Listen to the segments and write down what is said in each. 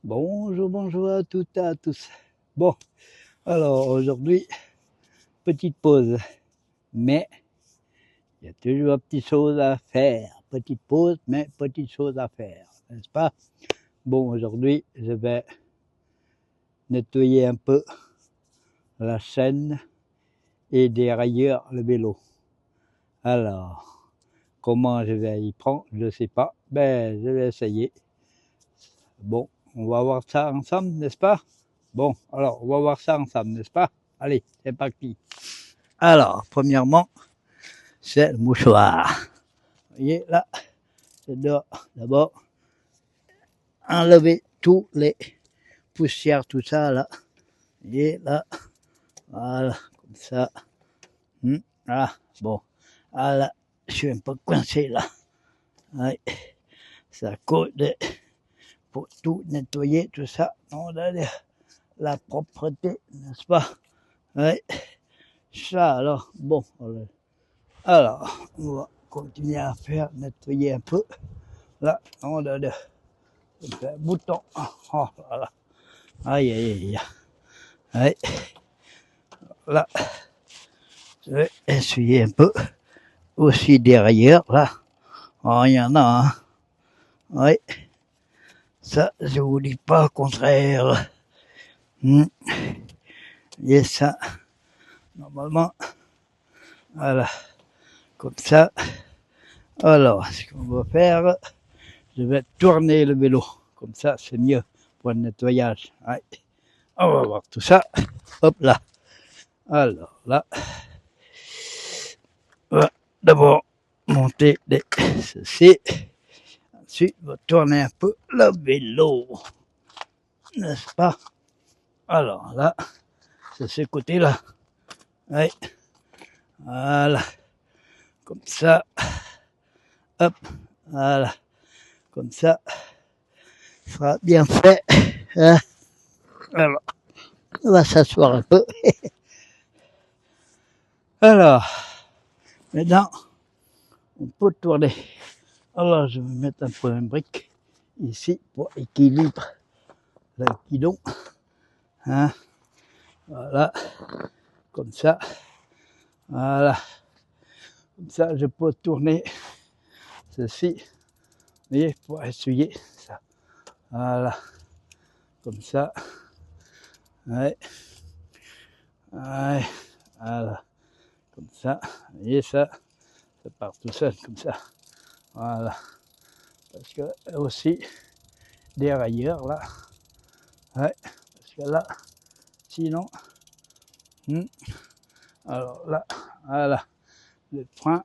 Bonjour à toutes et à tous. Bon, alors aujourd'hui, petite pause, mais il y a toujours petites choses à faire. Petite pause, mais petites choses à faire, n'est-ce pas? Bon, aujourd'hui, je vais nettoyer un peu la chaîne et derrière le vélo. Alors, comment je vais y prendre, je ne sais pas. Ben, je vais essayer. Bon, on va voir ça ensemble, n'est-ce pas? Bon, alors, on va voir ça ensemble, n'est-ce pas? Allez, c'est parti. Alors, premièrement, c'est le mouchoir. Vous voyez, là, je dois d'abord enlever tous les poussières, tout ça, là. Vous voyez, là, voilà, comme ça. Ah, bon. Ah, là, je suis un peu coincé, là. Ouais, ça code pour tout nettoyer, tout ça. On a la propreté, n'est-ce pas? Ouais, ça, alors, bon. Alors, on va continuer à faire nettoyer un peu. Là, on a le bouton. Oh, voilà. Aïe, aïe, aïe. Ouais. Là, je vais essuyer un peu. Aussi derrière, là. Oh, il y en a un. Hein. Oui. Ça, je vous dis pas le contraire. Et ça, normalement, voilà. Comme ça. Alors, ce qu'on va faire, je vais tourner le vélo. Comme ça, c'est mieux pour le nettoyage. Ouais. On va voir tout ça. Hop là. Alors là, on va d'abord monter ceci. Ensuite, on va tourner un peu le vélo. N'est-ce pas? Alors là, c'est ce côté-là. Oui. Voilà. Comme ça. Hop. Voilà. Comme ça. Ça sera bien fait. Hein? Alors, on va s'asseoir un peu. Alors, maintenant, on peut tourner. Alors, je vais mettre un peu un brique ici pour équilibrer le guidon. Hein? Voilà. Comme ça. Voilà. Comme ça, je peux tourner ceci. Vous voyez, pour essuyer ça. Voilà. Comme ça. Ouais. Ouais. Voilà. Comme ça. Vous voyez ça. Ça part tout seul comme ça. Voilà. Parce que aussi, derrière, là. Ouais. Parce que là, sinon. Alors là, voilà. Le point.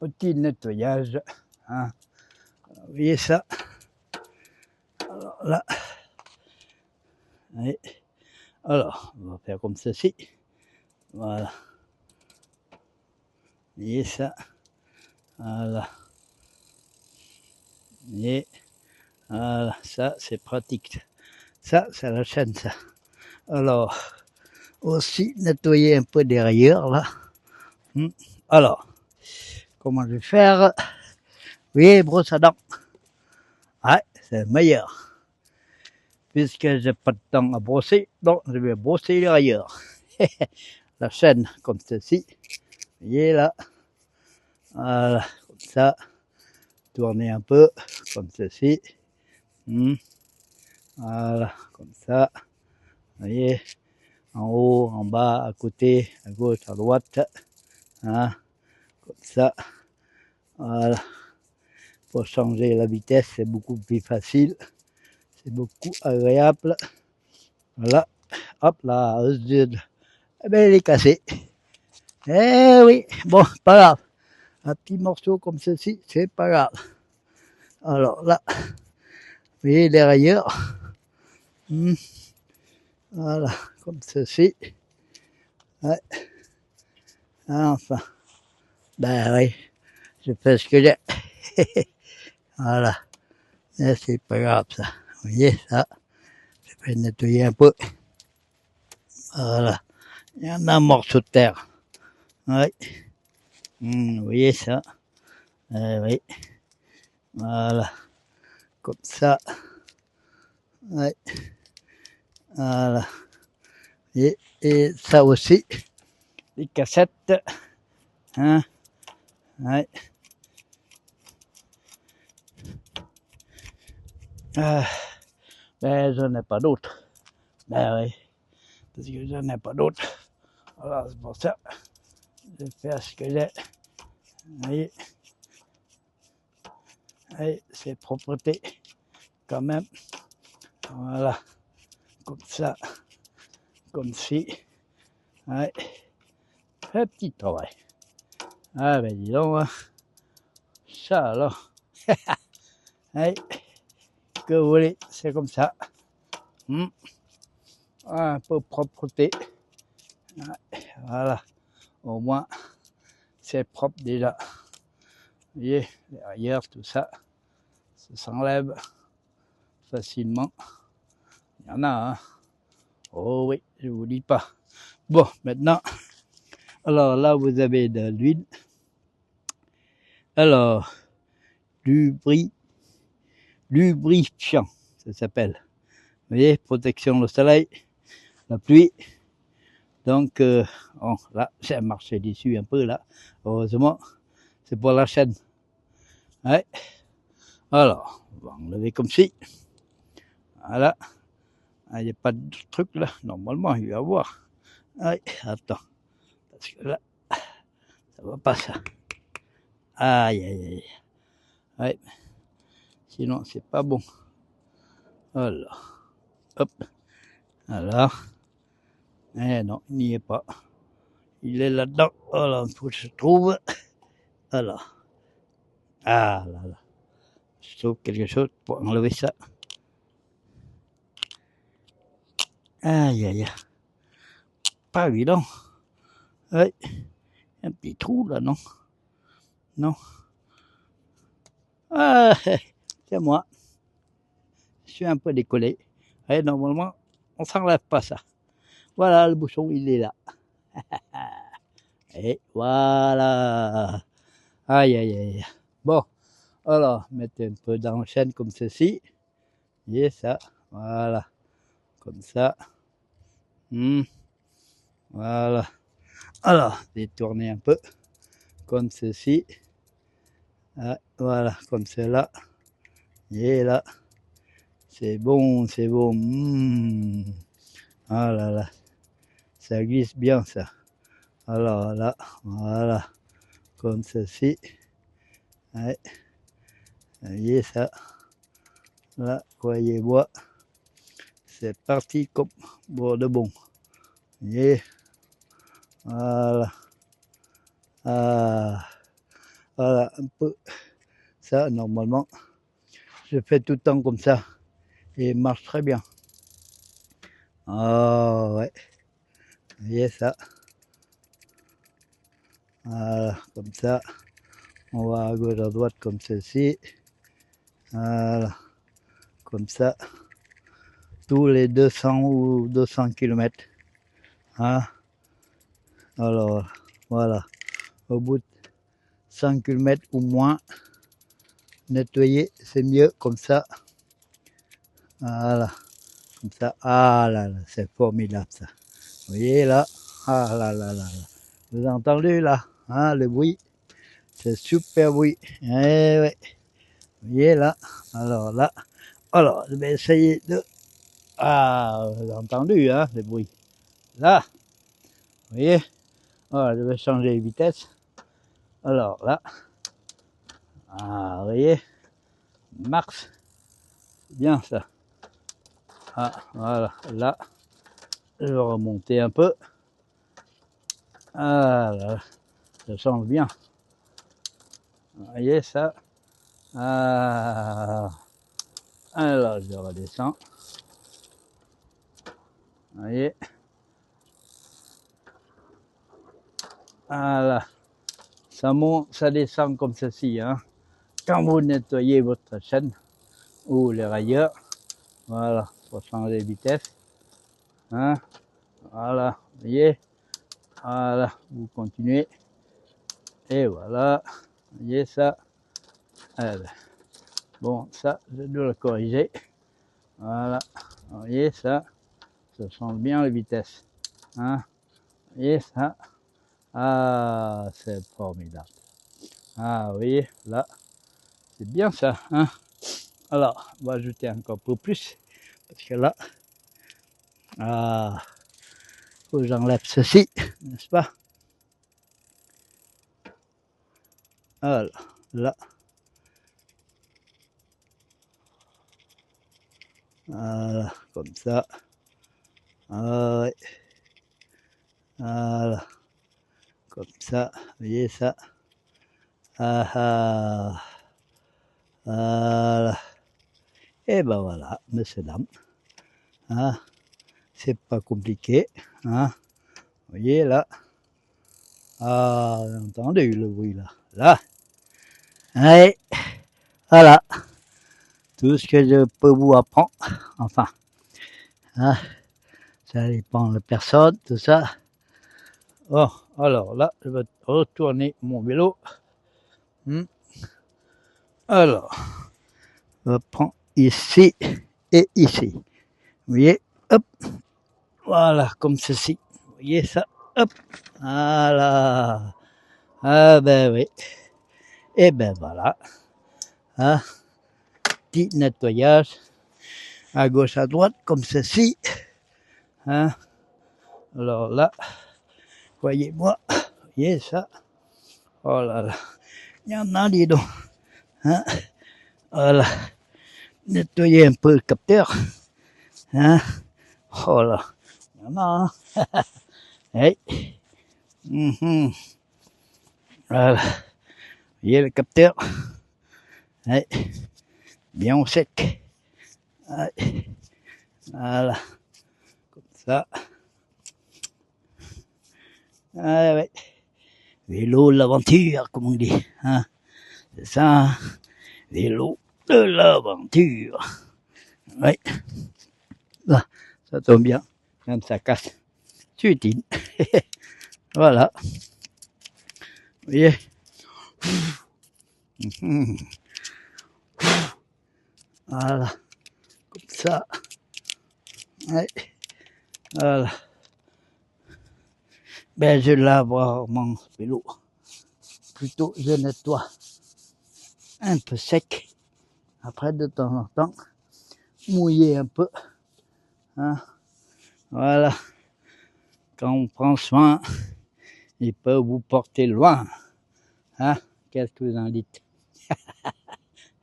Petit nettoyage. Hein. Vous voyez ça. Alors là. Ouais. Alors, on va faire comme ceci. Voilà. Vous voyez ça. Voilà. Et voilà, ça c'est pratique. Ça, c'est la chaîne, ça. Alors, aussi nettoyer un peu derrière, là. Alors, comment je vais faire? Oui, brosse à dents. Ouais, c'est meilleur. Puisque j'ai pas de temps à brosser, donc je vais brosser derrière. La chaîne, comme ceci. Vous voyez là. Voilà, comme ça. Tourner un peu, comme ceci. Voilà, comme ça. Vous voyez, en haut, en bas, à côté, à gauche, à droite. Hein, comme ça. Voilà. Pour changer la vitesse, c'est beaucoup plus facile. C'est beaucoup agréable. Voilà. Hop là, eh ben, il est cassé. Eh oui, bon, pas grave. Un petit morceau comme ceci, c'est pas grave. Alors là, vous voyez derrière. Voilà, comme ceci. Ouais. Enfin. Ben oui, je fais ce que j'ai. Voilà. Et c'est pas grave ça. Vous voyez ça. Je vais nettoyer un peu. Voilà. Il y en a un morceau de terre. Oui. Vous voyez ça. Oui. Voilà. comme ça. Ouais. Voilà. Et ça aussi, les cassettes. Hein. Ouais. Ah, ben, j'en ai pas d'autres. Ben oui, parce que j'en ai pas d'autres. Voilà, c'est pour ça. Je vais faire ce que j'ai. Vous voyez. Ouais, c'est propreté quand même. Voilà, comme ça, comme ci. Ouais, un petit travail. Ah ben dis donc, hein. Ça alors. Ouais, que vous voulez, c'est comme ça. Un peu propreté. Ouais, voilà, au moins c'est propre déjà. Vous voyez, derrière tout ça, ça s'enlève facilement. Il y en a, hein. Oh oui, je vous dis pas. Bon, maintenant, alors là, vous avez de l'huile. Alors, lubrifiant, ça s'appelle. Vous voyez, protection du soleil, la pluie. Donc, bon, là, j'ai marché dessus un peu, là. Heureusement, c'est pour la chaîne. Ouais. Alors, on va enlever comme ci. Voilà. Il n'y a pas de truc là. Normalement, il va y avoir. Ouais, attends. Parce que là, ça va pas ça. Aïe, aïe, aïe. Ouais. Sinon, c'est pas bon. Voilà. Hop. Alors. Eh non, il n'y est pas. Il est là-dedans. Voilà, il faut que je trouve. Alors. Ah là là. Je trouve quelque chose pour enlever ça. Aïe, aïe, aïe. Pas évident. Ouais. Un petit trou là, non? Non. Ah, c'est moi. Je suis un peu décollé. Et normalement, on s'enlève pas ça. Voilà, le bouchon, il est là. Et voilà. Aïe, aïe, aïe. Bon, alors, mettez un peu dans la chaîne comme ceci. Et ça, voilà. Comme ça. Voilà. Alors, détournez un peu. Comme ceci. Ah, voilà, comme cela. Et là. C'est bon, c'est bon. Ah là là. Ça glisse bien, ça. Alors là, voilà. Comme ceci. Ouais. Vous voyez ça. Là, voyez-moi. C'est parti comme bon de bon. Vous voyez. Voilà. Ah. Voilà, un peu. Ça, normalement, je fais tout le temps comme ça. Et il marche très bien. Ah ouais. Vous voyez ça. Voilà, comme ça. On va à gauche à droite comme ceci. Voilà. Comme ça. Tous les 200 ou 200 km. Hein. Alors, voilà. Au bout de 100 km ou moins, nettoyer, c'est mieux comme ça. Voilà. Comme ça. Ah là là, c'est formidable ça. Vous voyez là. Ah là là là là. Vous avez entendu là, hein, le bruit. C'est super bruit. Eh ouais. Vous voyez là. Alors là. Alors, je vais essayer de. Ah, vous avez entendu, hein, le bruit. Là. Vous voyez. Voilà, je vais changer de vitesse. Alors là. Ah, vous voyez. Max. C'est bien ça. Ah, voilà. Là. Je vais remonter un peu. Ah là. Ça change bien. Vous voyez ça. Ah. Alors, je redescends. Vous voyez. Voilà. Ça monte, ça descend comme ceci. Hein. Quand vous nettoyez votre chaîne ou les rayures, voilà, pour changer de vitesse. Hein. Voilà, vous voyez. Voilà, vous continuez. Et voilà, vous voyez ça. Alors, Bon, ça, je dois le corriger. Voilà. Vous voyez, ça change bien la vitesse. Hein? Vous voyez ça? Ah, c'est formidable. Ah, vous voyez, là, c'est bien ça. Hein? Alors, on va ajouter encore un peu plus. Parce que là, faut que j'enlève ceci, n'est-ce pas? Voilà, là. Voilà, comme ça. Ah, ouais. Voilà, comme ça. Vous voyez ça? Ah, ah. Voilà. Et ben voilà, messieurs, dames. Hein? C'est pas compliqué. Hein? Vous voyez là? Ah, vous avez entendu le bruit là? Là. Ouais, voilà. Tout ce que je peux vous apprendre. Enfin, hein? Ça dépend de personne, tout ça. Bon, alors là, je vais retourner mon vélo. Alors, je prends ici et ici. Vous voyez, hop, voilà, comme ceci. Vous voyez ça, hop, voilà. Ah ben oui. Et ben voilà. Hein, petit nettoyage à gauche, à droite, comme ceci. Hein. Alors là, voyez-moi, voyez ça. Oh là là, il y en a, dis donc. Hein. Voilà, nettoyer un peu le capteur. Hein. Oh là, il y en a. Hein. Hey. Voilà, vous voyez le capteur. Hey. Bien au sec. Hey. Voilà, comme ça. Ah ouais. Vélo de l'aventure, comme on dit. Hein. C'est ça, hein. Vélo de l'aventure. Oui. Là, ça tombe bien. Quand ça casse, c'est utile. Voilà. Vous voyez. Voilà. Comme ça. Ouais. Voilà. Ben, je lave mon vélo. Plutôt, je nettoie un peu sec. Après, de temps en temps, mouiller un peu. Hein. Voilà. Quand on prend soin, il peut vous porter loin. Hein. Qu'est-ce que vous en dites?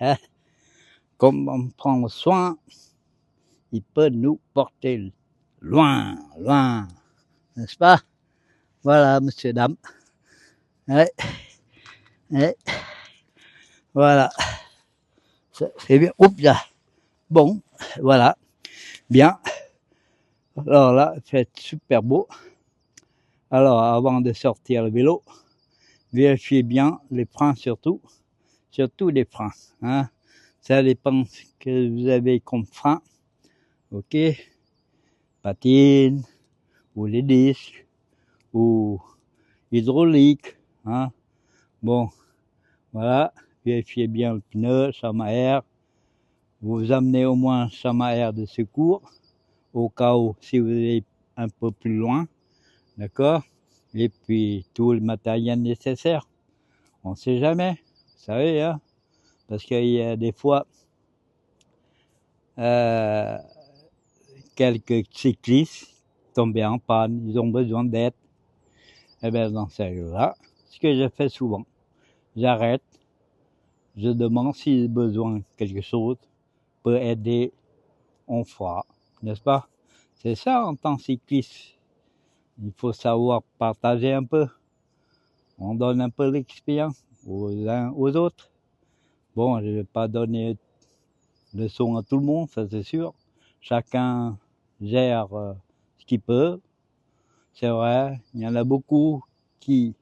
Hein. Comme on prend soin, il peut nous porter loin, loin. N'est-ce pas? Voilà, monsieur, dame. Ouais. Ouais. Voilà. C'est bien. Oups là. Bon, voilà. Bien. Alors là, il fait super beau. Alors, avant de sortir le vélo, vérifiez bien les freins surtout les freins. Hein. Ça dépend ce que vous avez comme frein. Ok. Patine, ou les disques, ou hydraulique. Hein. Bon, voilà. Vérifiez bien le pneu, chama air. Vous amenez au moins chama air de secours, au cas où si vous êtes un peu plus loin. D'accord. Et puis tout le matériel nécessaire. On ne sait jamais, vous savez, hein, parce qu'il y a des fois quelques cyclistes tombés en panne, ils ont besoin d'aide. Et bien dans ce cas-là, ce que je fais souvent, j'arrête, je demande s'il a besoin de quelque chose, peut aider, on fera, n'est-ce pas? C'est ça en tant que cycliste. Il faut savoir partager un peu. On donne un peu l'expérience aux uns aux autres. Bon, je ne vais pas donner leçon à tout le monde, ça c'est sûr. Chacun gère ce qu'il peut. C'est vrai, il y en a beaucoup qui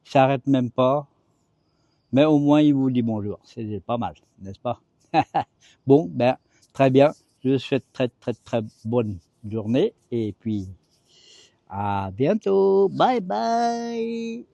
s'arrêtent même pas, mais au moins ils vous disent bonjour. C'est pas mal, n'est-ce pas? Bon, ben, très bien. Je vous souhaite très bonne journée et puis à bientôt. Bye bye.